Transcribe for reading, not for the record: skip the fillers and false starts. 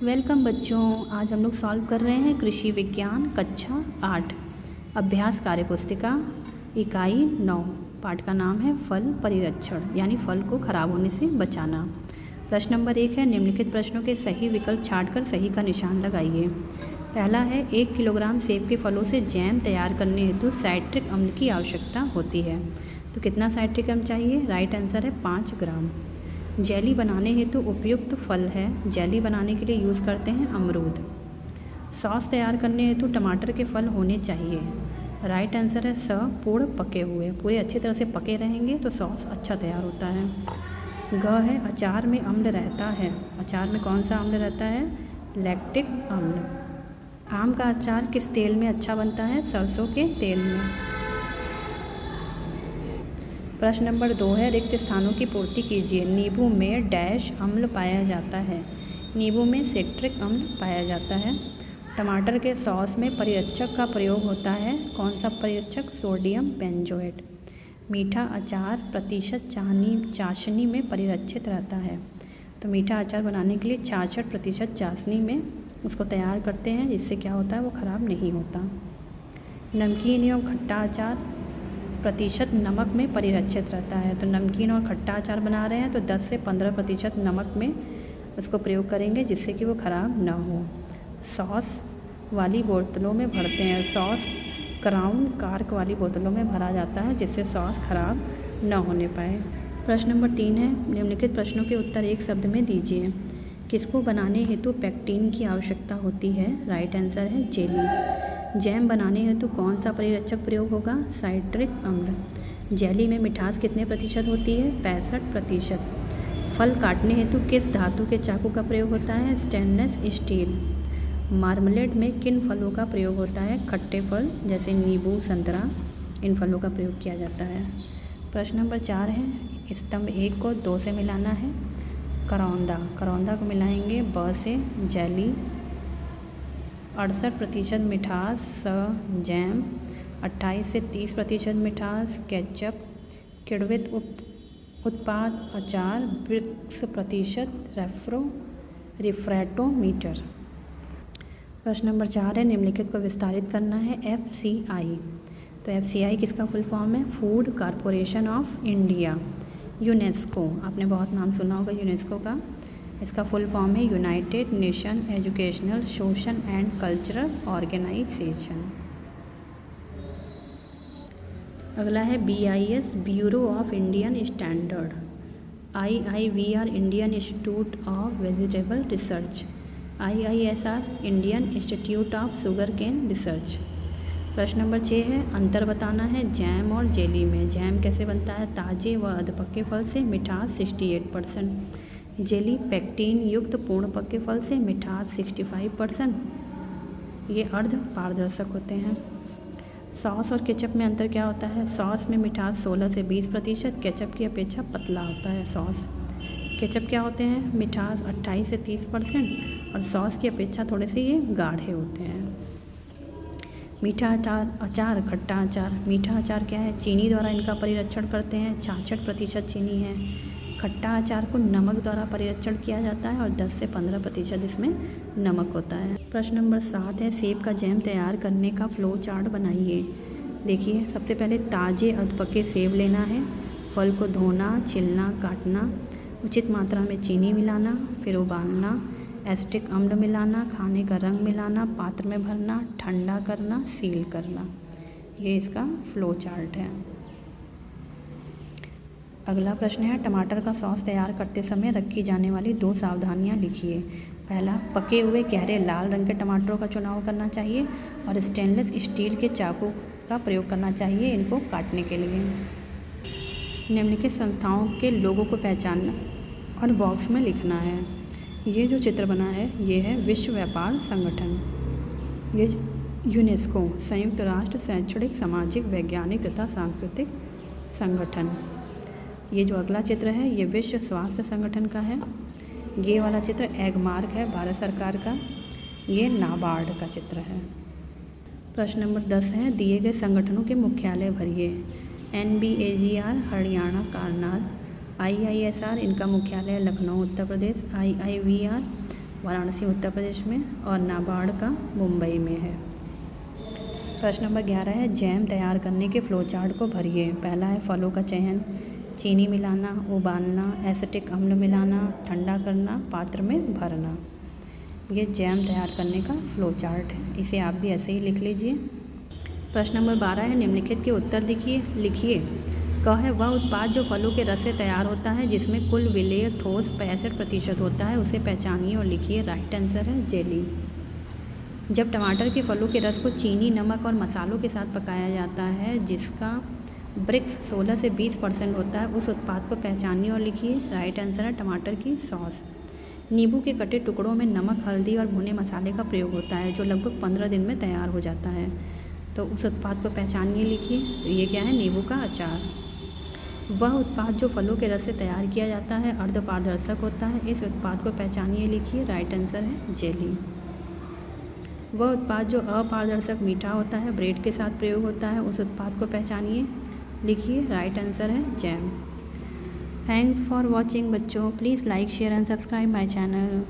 Welcome बच्चों। आज हम लोग सॉल्व कर रहे हैं कृषि विज्ञान कक्षा 8 अभ्यास कार्य पुस्तिका इकाई 9। पाठ का नाम है फल परिरक्षण, यानी फल को खराब होने से बचाना। प्रश्न नंबर 1 है, निम्नलिखित प्रश्नों के सही विकल्प छांटकर सही का निशान लगाइए। पहला है, 1 किलोग्राम सेब के फलों से जैम तैयार करने हेतु साइट्रिक अम्ल की आवश्यकता होती है। तो कितना साइट्रिक अम्ल चाहिए? राइट आंसर है 5 ग्राम। जेली बनाने हेतु उपयुक्त फल है, जेली बनाने के लिए यूज़ करते हैं अमरूद। सॉस तैयार करने हेतु टमाटर के फल होने चाहिए। राइट आंसर है स, पूर्ण पके हुए, पूरे अच्छी तरह से पके रहेंगे तो सॉस अच्छा तैयार होता है। ग है, अचार में अम्ल रहता है। अचार में कौन सा अम्ल रहता है? लैक्टिक अम्ल। आम का अचार किस तेल में अच्छा बनता है? सरसों के तेल में। प्रश्न नंबर 2 है, रिक्त स्थानों की पूर्ति कीजिए। नींबू में डैश अम्ल पाया जाता है। नींबू में सिट्रिक अम्ल पाया जाता है। टमाटर के सॉस में परिरक्षक का प्रयोग होता है। कौन सा परिरक्षक? Sodium benzoate. मीठा अचार प्रतिशत चाशनी में परिरक्षित रहता है। तो मीठा अचार बनाने के लिए 66% चाशनी में उसको तैयार करते हैं, जिससे क्या होता है, वो ख़राब नहीं होता। नमकीन एवं खट्टा अचार प्रतिशत नमक में परिरक्षित रहता है। तो नमकीन और खट्टा अचार बना रहे हैं तो 10 से 15% नमक में उसको प्रयोग करेंगे, जिससे कि वो ख़राब ना हो। सॉस वाली बोतलों में भरते हैं। सॉस क्राउन कार्क वाली बोतलों में भरा जाता है, जिससे सॉस ख़राब ना होने पाए। प्रश्न नंबर 3 है, निम्नलिखित प्रश्नों के उत्तर एक शब्द में दीजिए। किसको बनाने हेतु पेक्टिन की आवश्यकता होती है? राइट आंसर है जेली। जैम बनाने हेतु कौन सा परिरक्षक प्रयोग होगा? साइट्रिक अम्ल। जेली में मिठास कितने प्रतिशत होती है? 65%। फल काटने हेतु किस धातु के चाकू का प्रयोग होता है? Stainless steel. मार्मलेड में किन फलों का प्रयोग होता है? खट्टे फल जैसे नींबू, संतरा, इन फलों का प्रयोग किया जाता है। प्रश्न नंबर 4 है, स्तंभ 1 को 2 से मिलाना है। करौंदा को मिलाएंगे ब से। जेली 68% मिठास स। जैम 28 से 30% मिठास। केचप किण्वित उत्पाद अचार 20% रिफ्रैक्टोमीटर। प्रश्न नंबर 4 है, निम्नलिखित को विस्तारित करना है। FCI। तो FCI किसका फुल फॉर्म है? Food corporation of India. UNESCO, आपने बहुत नाम सुना होगा यूनेस्को का। इसका फुल फॉर्म है united nation educational social and cultural organisation. अगला है BIS, bureau of Indian standard. IIVR, Indian institute of vegetable research. IISR, Indian institute of sugar cane research. प्रश्न नंबर 6 है, अंतर बताना है जैम और जेली में। जैम कैसे बनता है? ताज़े व अधपके फल से, मिठास 68%। जेली पेक्टिन युक्त पूर्ण पके फल से, मिठास 65%। ये अर्ध पारदर्शक होते हैं। सॉस और केचप में अंतर क्या होता है? सॉस में मिठास 16 से 20%, केचप की अपेक्षा पतला होता है सॉस। केचप क्या होते हैं? मिठास 28 से 30% और सॉस की अपेक्षा थोड़े से ये गाढ़े होते हैं। मीठा अचार खट्टा अचार। मीठा अचार क्या है? चीनी द्वारा इनका परिरक्षण करते हैं, 66% चीनी है। खट्टा अचार को नमक द्वारा परिरक्षण किया जाता है और 10 से 15% इसमें नमक होता है। प्रश्न नंबर 7 है, सेब का जैम तैयार करने का फ्लो चार्ट बनाइए। देखिए, सबसे पहले ताज़े अधपके सेब लेना है। फल को धोना, छिलना, काटना, उचित मात्रा में चीनी मिलाना, फिर उबालना, एसिटिक अम्ल मिलाना, खाने का रंग मिलाना, पात्र में भरना, ठंडा करना, सील करना। ये इसका फ्लो चार्ट है। अगला प्रश्न है, टमाटर का सॉस तैयार करते समय रखी जाने वाली 2 सावधानियां लिखिए। पहला, पके हुए गहरे लाल रंग के टमाटरों का चुनाव करना चाहिए और स्टेनलेस स्टील के चाकू का प्रयोग करना चाहिए इनको काटने के लिए। निम्नलिखित संस्थाओं के लोगों को पहचानना और बॉक्स में लिखना है। ये जो चित्र बना है ये है विश्व व्यापार संगठन। ये यूनेस्को, संयुक्त राष्ट्र शैक्षणिक, सामाजिक, वैज्ञानिक तथा सांस्कृतिक संगठन। ये जो अगला चित्र है ये विश्व स्वास्थ्य संगठन का है। ये वाला चित्र एगमार्क है, भारत सरकार का। ये नाबार्ड का चित्र है। प्रश्न नंबर 10 है, दिए गए संगठनों के मुख्यालय भरिए। NBAGR हरियाणा करनाल, IISR इनका मुख्यालय लखनऊ उत्तर प्रदेश, IIVR वाराणसी उत्तर प्रदेश में, और नाबार्ड का मुंबई में है। प्रश्न नंबर 11 है जैम तैयार करने के फ्लो चार्ट को भरिए। पहला है फलों का चयन, चीनी मिलाना, उबालना, एसिटिक अम्ल मिलाना, ठंडा करना, पात्र में भरना। ये जैम तैयार करने का फ्लो चार्ट है, इसे आप भी ऐसे ही लिख लीजिए। प्रश्न नंबर 12 है निम्नलिखित के उत्तर लिखिए। क है वह उत्पाद जो फलों के रस से तैयार होता है जिसमें कुल विलेय ठोस 65% होता है, उसे पहचानिए और लिखिए। राइट आंसर है जेली। जब टमाटर के फलों के रस को चीनी, नमक और मसालों के साथ पकाया जाता है जिसका ब्रिक्स 16 से 20% होता है, उस उत्पाद को पहचानिए और लिखिए। राइट आंसर है टमाटर की सॉस। नींबू के कटे टुकड़ों में नमक, हल्दी और भुने मसाले का प्रयोग होता है जो लगभग 15 दिन में तैयार हो जाता है, तो उस उत्पाद को पहचानिए, लिखिए। ये क्या है? नींबू का अचार। वह उत्पाद जो फलों के रस से तैयार किया जाता है अर्धपारदर्शक होता है, इस उत्पाद को पहचानिए, लिखिए। राइट आंसर है जेली। वह उत्पाद जो अपारदर्शक मीठा होता है, ब्रेड के साथ प्रयोग होता है, उस उत्पाद को पहचानिए, लिखिए। राइट आंसर है जैम। थैंक्स फॉर वॉचिंग बच्चों। Please like, share and subscribe my channel.